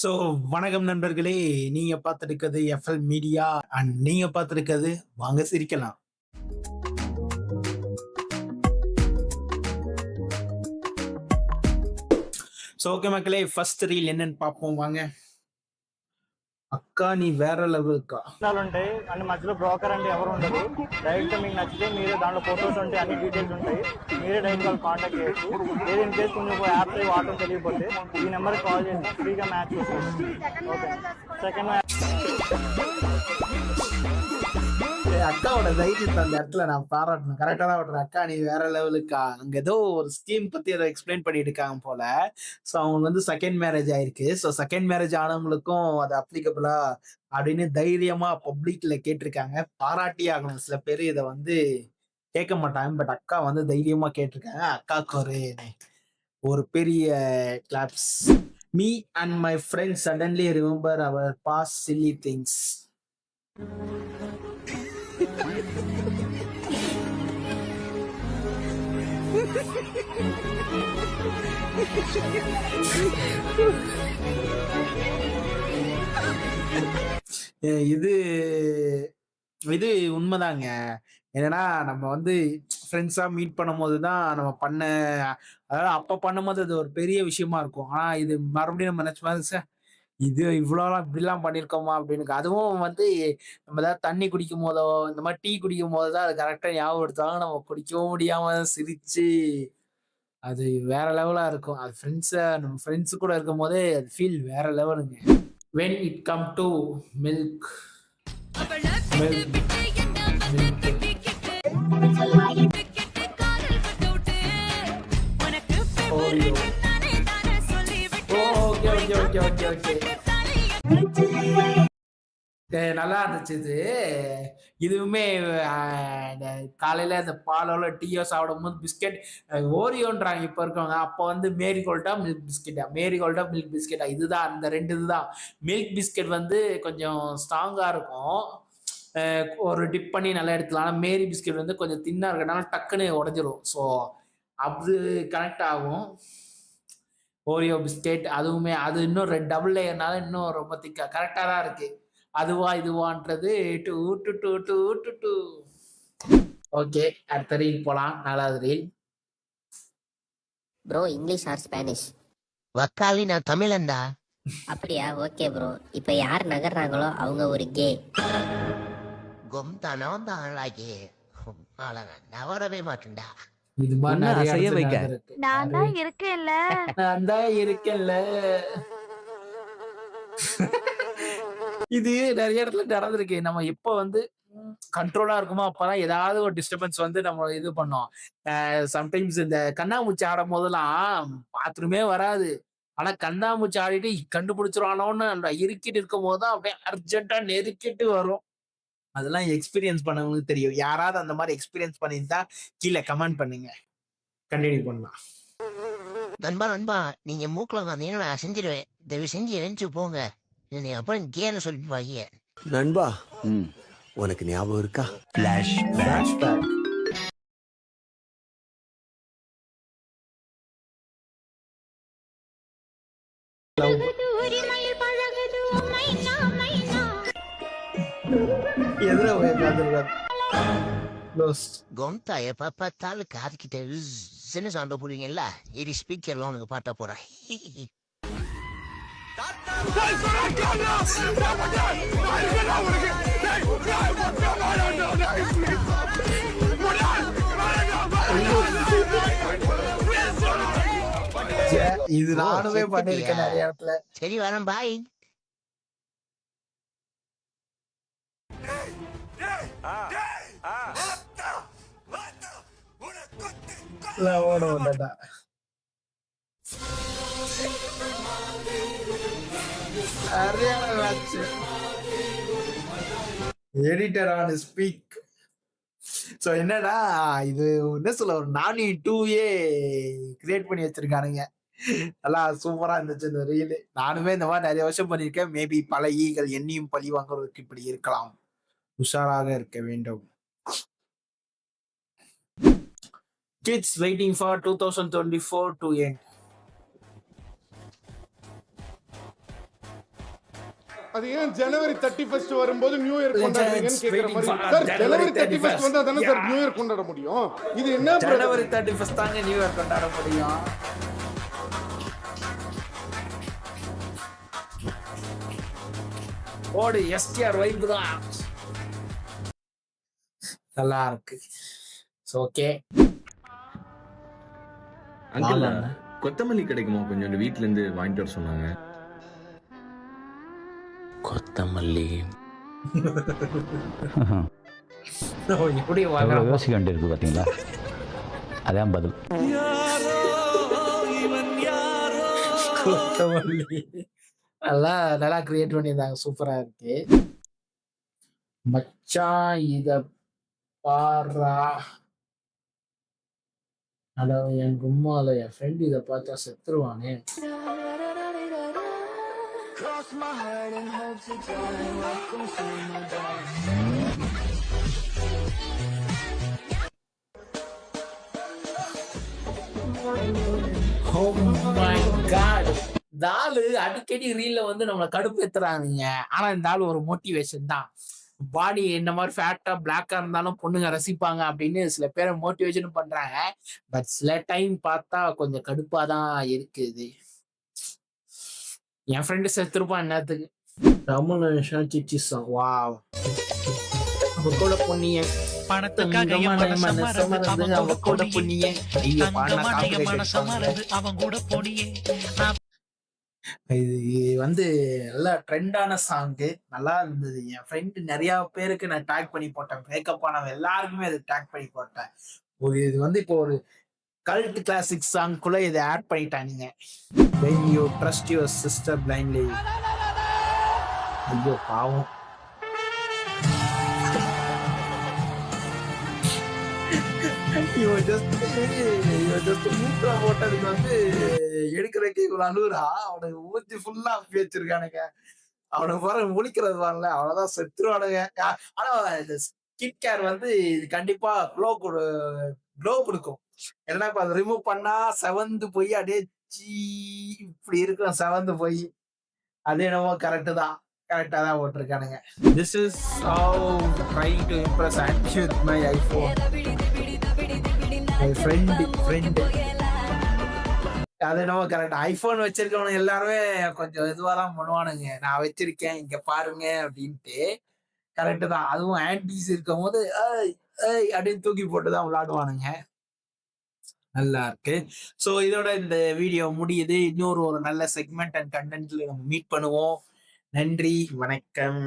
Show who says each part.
Speaker 1: So வணக்கம் நண்பர்களே. நீங்க பார்த்திருக்கிறது எஃப்எல் மீடியா அண்ட் நீங்க பார்த்திருக்கிறது வாங்க சிரிக்கலாம். ஸோ ஓகே மக்களே, ఫస్ట్ ரீல் என்னன்னு பார்ப்போம் వాంగ. అక్కా నీ వేర లెవెల్కా
Speaker 2: ఉంటాయి అండ్ మధ్యలో బ్రోకర్ అంటే ఎవరు ఉండదు. డైరెక్ట్ మీకు నచ్చితే మీరే దాంట్లో ఫోటోస్ ఉంటాయి, అన్ని డీటెయిల్స్ ఉంటాయి. మీరే డైరెక్ట్ వాళ్ళు కాంటాక్ట్ చేయొచ్చు. ఏది ఇన్ కేసు కొంచెం యాప్ వాడటం తెలియకపోతే ఈ నెంబర్కి కాల్ చేసి ఫ్రీగా మ్యాచ్ చేసుకోవచ్చు. ఓకే, సెకండ్ మ్యాచ్
Speaker 1: அக்காவோட தைரியத்தை அந்த இடத்துல நான் பாராட்டணும். கரெக்டா தான் விடுறேன். அக்கா நீ வேற லெவலுக்கா. அங்க ஏதோ ஒரு ஸ்கீம் பத்தி ஏதோ எக்ஸ்பிளைன் பண்ணிட்டு இருக்காங்க போல. ஸோ அவங்களுக்கு வந்து செகண்ட் மேரேஜ் ஆயிருக்கு. ஸோ செகண்ட் மேரேஜ் ஆனவங்களுக்கும் அது அப்ளிகபிளா அப்படின்னு தைரியமா பப்ளிக்ல கேட்டிருக்காங்க. பாராட்டி ஆகணும். சில பேர் இதை வந்து கேட்க மாட்டாங்க. பட் அக்கா வந்து தைரியமா கேட்டிருக்காங்க. அக்காவுக்கு ஒரு பெரிய claps. Me and my friends suddenly remember our past silly things. இது இது உண்மைதாங்க. என்னன்னா நம்ம வந்து ஃப்ரெண்ட்ஸா மீட் பண்ணும்போது தான் நம்ம அதாவது அப்ப பண்ணும்போது அது ஒரு பெரிய விஷயமா இருக்கும். ஆனா இது மறுபடியும் நம்ம நினைச்ச மாதிரி இது இவ்வளோலாம் இப்படிலாம் பண்ணியிருக்கோமா அப்படின்னு. அதுவும் வந்து நம்ம ஏதாவது தண்ணி குடிக்கும் போதோ இந்த மாதிரி டீ குடிக்கும் போது தான் அது கரெக்டா ஞாபகம் எடுத்தாலும் நம்ம குடிக்கவும் முடியாம சிரிச்சு அது வேற லெவலா இருக்கும். அது நம்ம ஃப்ரெண்ட்ஸ் கூட இருக்கும் போதே அது ஃபீல் வேற லெவலுங்க. When it come to milk நல்லா இருந்துச்சு. இதுவுமே காலையில இந்த பாலோல டீயோ சாப்பிடும் போது பிஸ்கெட் ஓரியோன்றாங்க இப்ப இருக்கவங்க. அப்ப வந்து மேரிகோல்டா மில்க் பிஸ்கெட்டா, மேரிகோல்டா மில்க் பிஸ்கெட்டா, இதுதான் அந்த ரெண்டு. இதுதான் மில்க் பிஸ்கெட் வந்து கொஞ்சம் ஸ்ட்ராங்கா இருக்கும், ஒரு டிப் பண்ணி நல்லா எடுத்துக்கலாம். ஆனா மேரி பிஸ்கெட் வந்து கொஞ்சம் தின்னா இருக்கனால டக்குன்னு உடஞ்சிரும். ஸோ அது கனெக்ட் ஆகும். ஓரியோ பிஸ்கெட் அதுவுமே அது இன்னும் டபுள் லேயர்னால இன்னும் ரொம்ப திக்கா கரெக்டா தான் இருக்கு. அதுவா இதுவான்றது ஓகே, அடுத்த ரீல் போலாம். 4வது reel.
Speaker 3: Bro English or Spanish?
Speaker 4: வக்காலி நான் தமிழன்டா.
Speaker 3: அப்படியா? Okay bro. இப்ப யார் நகர்றாங்களோ அவங்க ஒரு கே.
Speaker 4: கொம்தானோ தான் நவரவே மாட்டேன்டா.
Speaker 1: இது மாதிரி நிறைய இருக்கு.
Speaker 5: நான் தான் இருக்கேன்ல.
Speaker 1: இது நிறைய இடத்துல நடந்திருக்கு. நம்ம எப்ப வந்து கண்ட்ரோலா இருக்குமோ அப்பதான் ஏதாவது ஒரு டிஸ்டர்பன்ஸ் வந்து நம்ம இது பண்ணோம். சம்டைம்ஸ் இந்த கண்ணாமூச்சி ஆடும் போதெல்லாம் பாத்ரூமே வராது. ஆனா கண்ணாமூச்சி ஆடிட்டு கண்டுபிடிச்சிருவானோன்னு இருக்கிட்டு இருக்கும் போதுதான் அப்படியே அர்ஜென்ட்டா நெருக்கிட்டு வரும். அதெல்லாம் எக்ஸ்பீரியன்ஸ் பண்ணவங்களுக்கு தெரியும். யாராவது அந்த மாதிரி எக்ஸ்பீரியன்ஸ் பண்ணியிருந்தா கீழே கமெண்ட் பண்ணுங்க. கண்டினியூ பண்ணலாம்.
Speaker 4: நண்பா நீங்க மூக்குல வந்தீங்கன்னா நான் செஞ்சிருவேன். தயவு செஞ்சு எழுந்து போங்க. நீ அப்புறம் கேன்னு சொல்லிட்டு
Speaker 6: நண்பா உனக்கு ஞாபகம் இருக்கா?
Speaker 1: ஃபிளாஷ்பேக்.
Speaker 4: கொம்தா எப்ப பார்த்தாலும் காதுக்கிட்ட சின்ன சாண்ட போடுவீங்கல்ல, இது ஸ்பீக்கர்ல உனக்கு பாட்டா போறேன்.
Speaker 1: இது நானுமே பண்ணிருக்கேன் நிறைய இடத்துல.
Speaker 4: சரி வரேன், bye.
Speaker 1: Editor on speak. So என்னடா இது என்ன சொல்ல, ஒரு நானி 2A கிரியேட் பண்ணி வச்சிருக்கானுங்க. நல்லா சூப்பரா இருந்துச்சு இந்த ரீல். நானுமே இந்த மாதிரி நிறைய வருஷம் பண்ணிருக்கேன். மேபி பல ஈகள் என்னையும் பழி வாங்குறதுக்கு இப்படி இருக்கலாம். உஷாராக இருக்க வேண்டும். Kids waiting for 2024 to end.
Speaker 5: அது ஏன் ஜனவரி 31 வரும்போது நியூ இயர் கொண்டாடுறீங்கன்னு கேக்குற
Speaker 1: waiting
Speaker 5: மாதிரி
Speaker 1: for
Speaker 5: சார்
Speaker 1: January
Speaker 5: ஜனவரி 31 வந்தா தானே சார் நியூ இயர் கொண்டாட முடியும் இது என்ன brother?
Speaker 1: ஜனவரி 31 தாங்க நியூ இயர் கொண்டாட முடியும். ஓடு எஸ்டிஆர் வைப் தான் நல்லா இருக்கு. ஓகே
Speaker 7: அங்கிள் கொத்தமல்லி கிடைக்குமா கொஞ்சம் வீட்ல இருந்து வாங்கிட்டு வர சொன்னாங்க.
Speaker 8: கொத்தமல்லி
Speaker 1: எப்படி
Speaker 8: எவ்வளவு யோசிக்க வேண்டியிருக்கு பார்த்தீங்களா? அதான் பதில்.
Speaker 1: கொத்தமல்லி நல்லா நல்லா கிரியேட் பண்ணியிருந்தாங்க. சூப்பரா இருக்கு. மச்சான் இத பாரா. அட என் கும்மால என் ஃப்ரெண்ட் இத பார்த்தா செத்துருவானே. Oh my God. இந்த ஆளு அடிக்கடி ரீல்ல வந்து நம்மளை கடுப்பேத்துறானுங்க. ஆனா இந்த ஆளு ஒரு மோட்டிவேஷன் தான். பாடி என்ன மாதிரி ஃபேட்டா பிளாக்கா இருந்தாலும் பொண்ணுங்க ரசிப்பாங்க அப்படின்னு சில பேரை மோட்டிவேஷன் பண்றாங்க. பட் சில டைம் பார்த்தா கொஞ்சம் கடுப்பா தான் இருக்குது. என் ஃப்ரெண்டு செத்துருப்பான் என்னத்துக்கு. ரமணேஷா சிச்சிசா வாவ். அவ கூட பொண்ணிய அவ கூட பொண்ணிய ஐயோ அவன் கூட பொண்ணியே. இது வந்து நல்ல ட்ரெண்டான சாங்கு நல்லா இருந்தது. என் ஃப்ரெண்டு நிறைய பேருக்கு நான் டேக் பண்ணி போட்டேன். பிரேக்கப் ஆனவங்க எல்லாருக்குமே அது டேக் பண்ணி போட்டேன். இது வந்து இப்போ ஒரு கல்ட் கிளாசிக் சாங்குள்ள இதை add பண்ணிட்டானுங்க. When you trust your sister blindly. ஐயோ பாவம். இவன் ஜஸ்ட் மூக்கா போட்டதுக்கு வந்து எடுக்கிறதுக்கு இவ்வளவு அழுகுறா. அவனுக்கு ஊத்தி ஃபுல்லா அப்பி வச்சிருக்கானுங்க. அவனுக்கு பாரு முழிக்கிறது வரல. அவ்வளவுதான் செத்துருவானுங்க. ஆனா இந்த ஸ்கின் கேர் வந்து இது கண்டிப்பா க்ளோ கொடுக்கும். ஏன்னா இப்ப அதை ரிமூவ் பண்ணா செவந்து போய் அப்படியே இப்படி இருக்கும். செவந்து போய் அது என்னமோ கரெக்ட் தான். கரெக்டா தான் போட்டிருக்கானுங்க. This is how trying to impress aunty with my iPhone. Friend அது என்னவோ கரெக்ட். ஐபோன் வச்சிருக்கவனுங்க எல்லாருமே கொஞ்சம் இதுவாதான் பண்ணுவானுங்க. நான் வச்சிருக்கேன் இங்க பாருங்க அப்படின்ட்டு. கரெக்ட் தான். அதுவும் ஆன்டிஸ் இருக்கும் போது அப்படின்னு தூக்கி போட்டுதான் விளையாடுவானுங்க. நல்லா இருக்கு. சோ இதோட இந்த வீடியோ முடியுது. இன்னொரு நல்ல செக்மெண்ட் அண்ட் கண்டென்ட்ல நம்ம மீட் பண்ணுவோம். நன்றி, வணக்கம்.